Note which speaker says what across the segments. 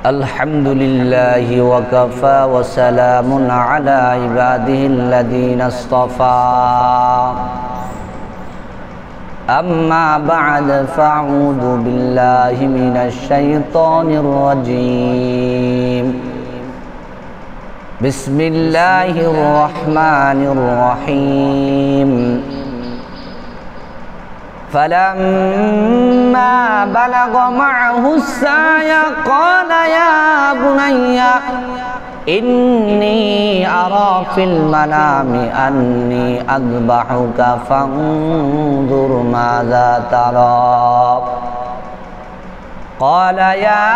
Speaker 1: الحمد لله وكفى وسلام على عباده الذين اصطفى أما بعد فأعوذ بالله من الشيطان الرجيم بسم الله الرحمن الرحيم فلما بلغ معه السعي قال يا بني إني أرى في المنام أني أذبحك فانظر ماذا ترى قال يا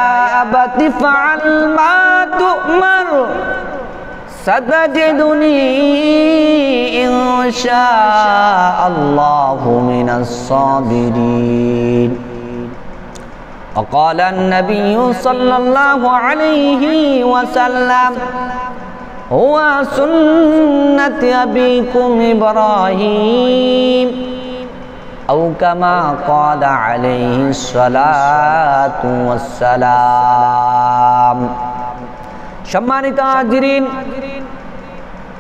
Speaker 1: أبت افعل ما تؤمر ستجدني إن شاء الله من الصابرين وقال النبي صلى الله عليه وسلم هو سنة أبيكم إبراهيم أو كما قال عليه الصلاة والسلام সম্মানিত হাজিরিন,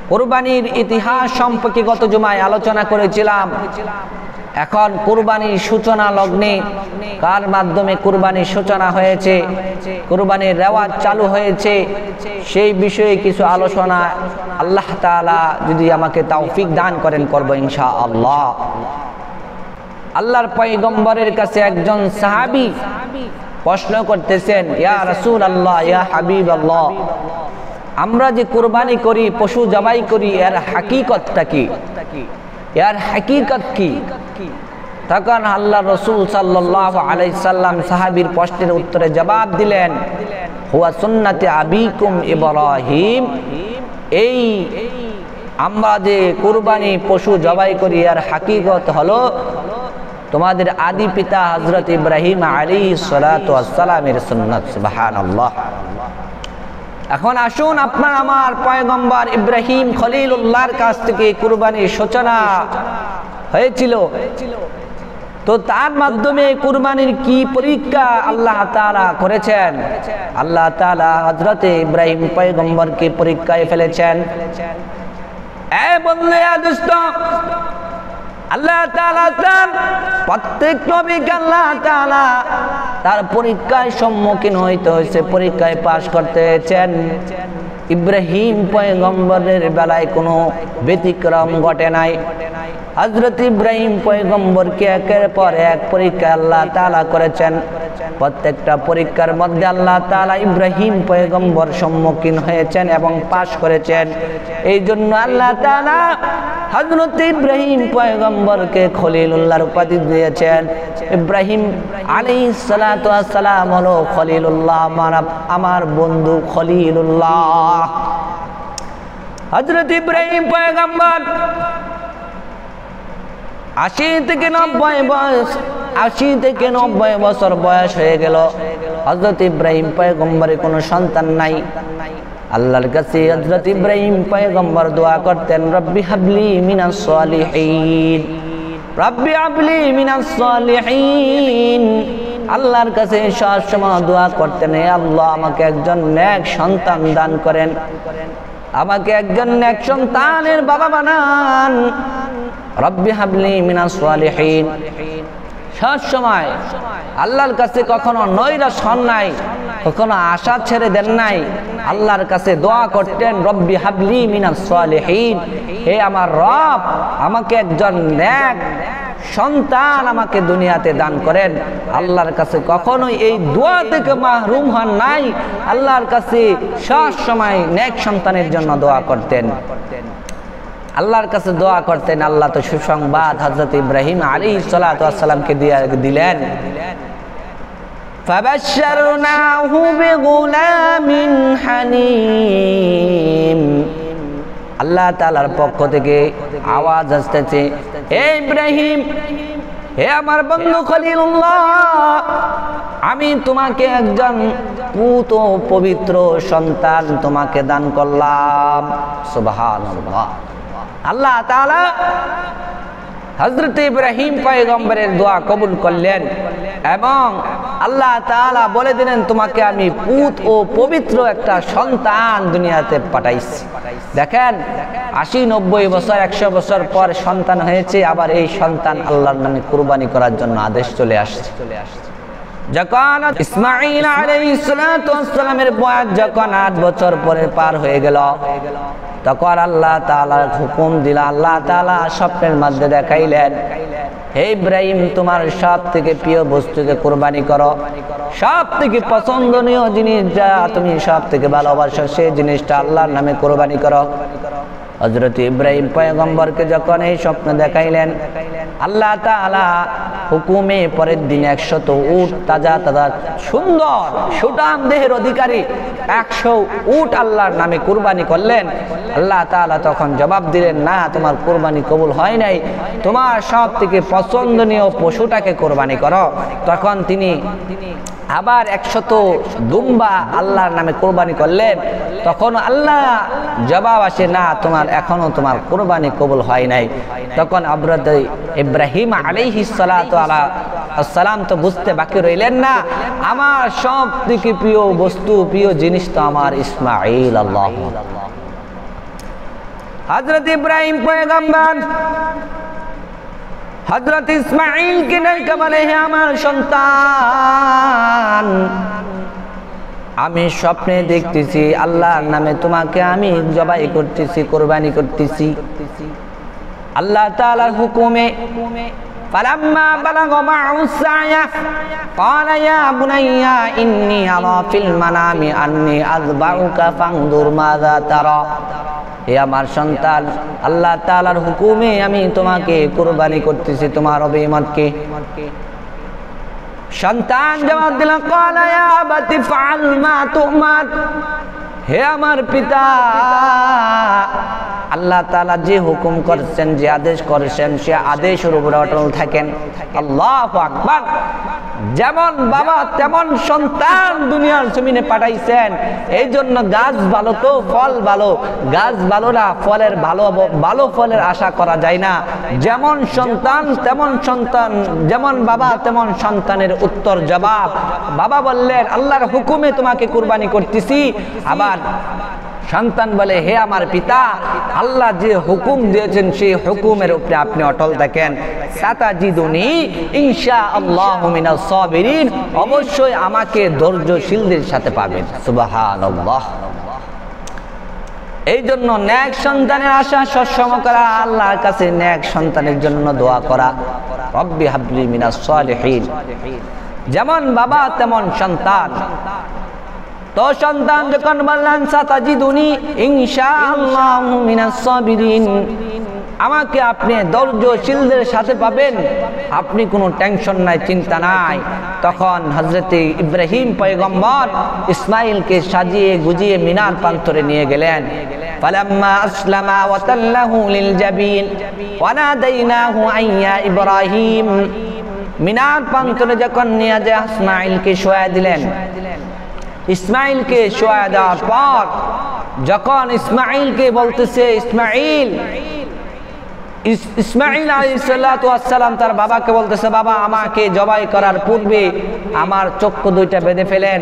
Speaker 1: কুরবানির ইতিহাস সম্পর্কে গত জুমায় আলোচনা করেছিলাম। এখন কুরবানির সূচনা লগ্নে কার মাধ্যমে কুরবানির সূচনা হয়েছে, কুরবানির রেওয়াজ চালু হয়েছে, সেই বিষয়ে কিছু আলোচনা আল্লাহ তাআলা যদি আমাকে তৌফিক দান করেন করব ইনশাআল্লাহ। আল্লাহর পয়গম্বরের কাছে একজন সাহাবী প্রশ্ন করতেছেন, ইয়া রাসূলুল্লাহ, ইয়া হাবিবাল্লাহ, আমরা যে কুরবানি করি, পশু জবাই করি, এর হাকিকতটা কি, এর হাকিকত কি? তখন আল্লাহর রাসূল সাল্লাল্লাহু আলাইহি সাল্লাম সাহাবীর প্রশ্নের উত্তরে জবাব দিলেন, হুয়া সুন্নাতে আবিকুম ইব্রাহিম। এই আমরা যে কুরবানি পশু জবাই করি, এর হাকিকত হলো তোমাদের আদি পিতা হযরত ইব্রাহিম আলাইহিস সালাতু ওয়াস সালামের সুন্নাত। সুবহানাল্লাহ। এখন আসুন, আপনার আমার পয়গম্বর ইব্রাহিম খলিলুল্লাহর কাছ থেকে কুরবানির সূচনা হয়েছিল, তো তার মাধ্যমে কুরবানির কি পরীক্ষা আল্লাহ তাআলা করেছেন? আল্লাহ তাআলা হযরত ইব্রাহিম পয়গম্বরকে পরীক্ষায় ফেলেছেন। এ বন্ধু, দোস্ত, আল্লাহ তাআলা তার প্রত্যেক নবীকে আল্লাহ তাআলা তার পরীক্ষায় সম্মুখীন হইতে হয়েছে, পরীক্ষায় পাশ করতে হয়েছেন। ইব্রাহিম পয়গম্বরের বেলায় কোনো ব্যতিক্রম ঘটে নাই। হযরত ইব্রাহিম পয়গম্বরকে একের পর এক পরীক্ষা আল্লাহ তাআলা করেছেন। প্রত্যেকটা পরীক্ষার মধ্যে আল্লাহ তাআলা ইব্রাহিম পয়গম্বর সম্মুখীন হয়েছেন এবং পাশ করেছেন। এই জন্য আল্লাহ তাআলা হযরত ইব্রাহিম পয়গম্বরকে খলিলুল্লাহর উপাধি দিয়েছেন। ইব্রাহিম আলাইহিস সালাতু ওয়াস সালাম হলো খলিলুল্লাহ, আমার বন্ধু খলিলুল্লাহ। হযরত ইব্রাহিম পয়গম্বর 80 থেকে 90 বছর বয়স হয়ে গেল। হযরত ইব্রাহিম পয়গম্বরের কোনো সন্তান নাই। আল্লাহর কাছে হযরত ইব্রাহিম পয়গম্বর দোয়া করতেন, রব্বি হাবলি মিনাস সালিহিন, রব্বি হাবলি মিনাস সালিহিন। আল্লাহর কাছে সবসময় দোয়া করতেন, হে আল্লাহ, আমাকে একজন নেক সন্তান দান করেন, আমাকে একজন নেক সন্তানের বাবা বানান। রব্বি হাবলি মিনাস সালিহিন। সব সময় আল্লাহর কাছে কখনো নৈরাশ হন নাই, কখনো আশা ছেড়ে দেন নাই। আল্লাহর কাছে দোয়া করতেন, রব্বি হাবলি মিনাস সালিহিন, হে আমার রব, আমাকে একজন নেক সন্তান আমাকে দুনিয়াতে দান করেন। আল্লাহর কাছে কখনোই এই দোয়া থেকে মাহরুম হন নাই। আল্লাহর কাছে সব সময় নেক সন্তানের জন্য দোয়া করতেন, আল্লাহর কাছে দোয়া করতেন। আল্লাহ তো সুসংবাদ হযরত ইব্রাহিম আলাইহিস সালাতু ওয়াস সালামকে দিলেন, ফাবাশশারনাহু বিগুলামিন হালিম। আল্লাহ তাআলার পক্ষ থেকে আওয়াজ আসতেছে, হে ইব্রাহিম, হে আমার বন্ধু খলিলুল্লাহ, আমি তোমাকে একজন পুত পবিত্র সন্তান তোমাকে দান করলাম। সুবহানাল্লাহ। আল্লাহ তাআলা হযরত ইব্রাহিম পয়গম্বরের দোয়া কবুল করলেন এবং আল্লাহ তাআলা বলে দিলেন তোমাকে আমি পুত ও পবিত্র একটা সন্তান দুনিয়াতে পাঠাইছি। দেখেন 80-90 বছর 100 বছর পর সন্তান হয়েছে, আবার এই সন্তান আল্লাহর নামে কুরবানি করার জন্য আদেশ চলে আসছে। যখন ইসমাঈল আলাইহিস সালাতু ওয়াস সালামের বয়স যখন 8 বছর পরে পার হয়ে গেল, তখন আল্লাহ তাআলা হুকুম দিল, আল্লাহ তাআলা স্বপ্নের মধ্যে দেখাইলেন, হে ইব্রাহিম তোমার সব থেকে প্রিয় বস্তুকে কুরবানি করো, সব থেকে পছন্দনীয় জিনিস যা তুমি সব থেকে ভালোবাসো সেই জিনিসটা আল্লাহর নামে কুরবানি করো। হযরত ইব্রাহিম পয়গম্বরকে যখন এই স্বপ্ন দেখাইলেন, আল্লাহ তাআলা হুকুমে পরের দিন 100 উট তাজা তাজা সুন্দর সুঠাম দেহের অধিকারী 100 উট আল্লাহর নামে কুরবানি করলেন। আল্লাহ তাআলা তখন জবাব দিলেন, না তোমার কুরবানি কবুল হয় নাই, তোমার সব থেকে পছন্দনীয় পশুটাকে কুরবানি করো। তখন তিনি আবার 100 দুম্বা আল্লাহর নামে কুরবানি করলেন। তখন আল্লাহ জবাব আসে, না তোমার এখনো তোমার কুরবানি কবুল হয় নাই। তখন হযরত ইব্রাহিম আলাইহিস সালাতু আসসালাম তো বুঝতে বাকি রইলেন না, আমার সব থেকে প্রিয় বস্তু প্রিয় জিনিস তো আমার ইসমাঈল। আল্লাহ হযরত ইব্রাহিম পয়গম্বর হযরত ইসমাঈলকে ডেকে বলে, হে আমার সন্তান, আমি স্বপ্নে দেখতেছি আল্লাহর নামে তোমাকে আমি জবাই করতেছি, কুরবানি করতেছি। আল্লাহ তাআলার হুকুমে ফালাম্মা বালাগা মা'আহু সা'য়া ক্বালা ইয়া বুনাইয়া ইন্নী আরা ফিল মানামি আন্নী আযবাউকা ফানজুর মাযা তারা। হে আমার সন্তান, আল্লাহ তাআলার হুকুমে আমি তোমাকে কুরবানি করতেছি, তোমার অভিমতকে। সন্তান জবাব দিল, ক্বালা ইয়া আবাতি ফাআল মা তু'মার। হে আমার পিতা, আল্লাহ তাআলা যে হুকুম করেছেন, যে আদেশ করেছেন, সে আদেশের উপর অটল থাকেন। আল্লাহু আকবার। যেমন বাবা তেমন সন্তান দুনিয়ার জমিনে পাঠাইছেন, এই জন্য গাছ ভালো তো ফল ভালো, গাছ ভালো না ফলের ভালো ফলের আশা করা যায় না। যেমন সন্তান তেমন সন্তান, যেমন বাবা তেমন সন্তানের উত্তর জবাব। বাবা বললেন, আল্লাহর হুকুমে তোমাকে কুরবানি করতেছি। আবার সন্তান বলে, হে আমার পিতা, আল্লাহ যে হুকুম দিয়েছেন সেই হুকুমের উপরে আপনি অটল থাকেন। সাতাজিদুনি ইনশাআল্লাহু মিনাস সাবিরিন। অবশ্যই আমাকে ধৈর্যশীলদের সাথে পাবেন। সুবহানাল্লাহ। এই জন্য নেক সন্তানের আশা সবসময় করা, আল্লাহর কাছে নেক সন্তানের জন্য দোয়া করা, রব্বি হাবলি মিনাস সালিহিন। যেমন বাবা তেমন সন্তান। তো সন্তান যখন বললেন সাতাজিদুনি ইনশাআল্লাহু মিনাস সাবিরিন, আমাকে আপনি ধৈর্যশীলদের সাথে পাবেন, আপনি কোনো টেনশন নাই, চিন্তা নাই। তখন হযরত ইব্রাহিম পয়গম্বর ইসমাঈলকে সাজিয়ে গুজিয়ে মিনার প্রান্তরে নিয়ে গেলেন। ফালাম্মা আসলামা ওয়া তাল্লাহু লিল জাবিন ওয়া নাদাইনাহু আইয়া ইব্রাহিম। মিনার প্রান্তরে যখন নিয়ে যায় ইসমাঈলকে শোয়া দিলেন। ইসমাঈলকে শোয়া দেওয়ার পর যখন ইসমাঈলকে বলতেছে, ইসমাঈল আলাইহিস সালাতু ওয়াস সালাম তার বাবাকে বলতেছে, বাবা আমাকে জবাই করার পূর্বে আমার চক্ষু দুইটা বেঁধে ফেলেন,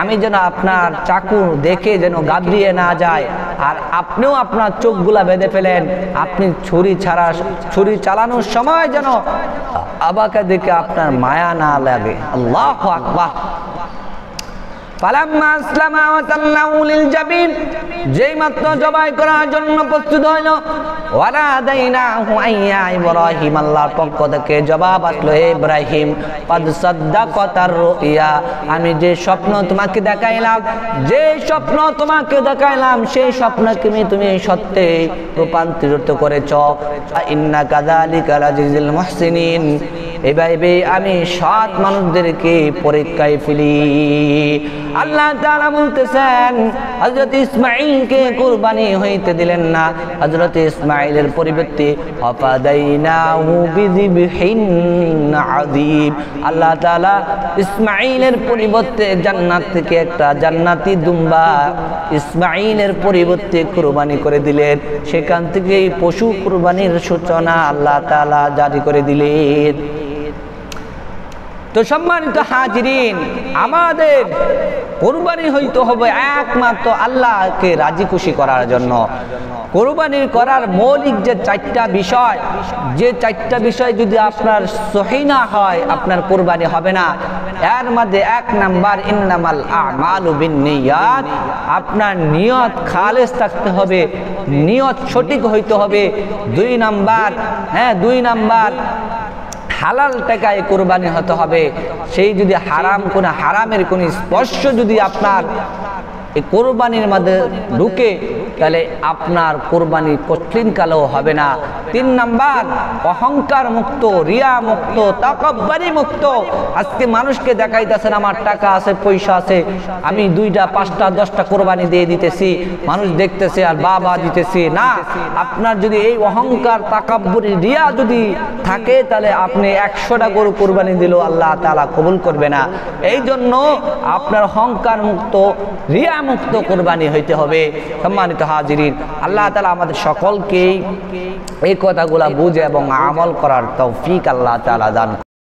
Speaker 1: আমি যেন আপনার চাকু দেখে যেন গাবড়িয়ে না যায়, আর আপনিও আপনার চোখগুলা বেঁধে ফেলেন, আপনি ছুরি চালানোর সময় যেন আবাকে দেখে আপনার মায়া না লাগে। আল্লাহু আকবার। ফালাম্মা আসলামা ওয়া তাল্লাহু লিল জাবিন, যেই মাত্র জবাই করার জন্য প্রস্তুত হইল, ওয়া নাদাইনাহু আইয়া ইব্রাহিম, আল্লাহর পক্ষ থেকে জবাব আসলো, হে ইব্রাহিম, কাদ সাদ্দাকাতার রুইয়া, আমি যে স্বপ্ন তোমাকে দেখাইলাম, সেই স্বপ্নকে তুমি সত্যে রূপান্তরিত করেছ। ইন্না কাযালিকা লাজিজিল মুহসিনিন, এভাবে আমি সৎ মানুষদেরকে পরীক্ষায় ফেলি। আল্লাহ তাআলা বলতেছেন হযরত ইসমাঈলকে কুরবানি হইতে দিলেন না। হযরত ইসমাঈলের পরিবর্তে আফাদাইনাহু বিযিবহিন আযীম, আল্লাহ তাআলা ইসমাঈলের পরিবর্তে জান্নাত থেকে একটা জান্নাতি দুম্বা ইসমাঈলের পরিবর্তে কুরবানি করে দিলেন। সেখান থেকে পশু কুরবানির সূচনা আল্লাহ তাআলা জারি করে দিলেন। তো সম্মানিত হাজিরিন, আমাদের কুরবানি হইতে হবে একমাত্র আল্লাহকে রাজি খুশি করার জন্য। কুরবানি করার মৌলিক যে চারটা বিষয়, যে চারটা বিষয় যদি আপনার সহি না হয় আপনার কুরবানি হবে না। এর মধ্যে এক নাম্বার ইন্নামাল আমালু বিন্নিয়াত, আপনার নিয়ত খালেস থাকতে হবে, নিয়ত সঠিক হইতে হবে। দুই নাম্বার হালাল টাকায় কুরবানি হতে হবে। সেই যদি হারামের কোন স্পর্শ যদি আপনার এই কোরবানির মধ্যে ঢুকে তাহলে আপনার কোরবানি কঠিন কালেও হবে না। 3 নাম্বার অহংকার মুক্ত, রিয়া মুক্ত, তাকাব্বুরি মুক্ত। আজকে মানুষকে দেখাইতেছেন আমার টাকা আছে, পয়সা আছে, আমি 2টা 5টা 10টা কোরবানি দিয়ে দিতেছি, মানুষ দেখতেছে আর বাবা দিতেছি না। আপনার যদি এই অহংকার, তাকাব্বুরি, রিয়া যদি থাকে তাহলে আপনি 100টা গরু কোরবানি দিলেও আল্লাহ তাআলা কবুল করবে না। এই জন্য আপনার অহংকার মুক্ত, রিয়া মুক্ত কোরবানি হইতে হবে। সম্মানিত হাজিরিন, আল্লাহ তাআলা আমাদের সকলকে এই কথাগুলা বুঝে এবং আমল করার তৌফিক আল্লাহ তাআলা দান করুন।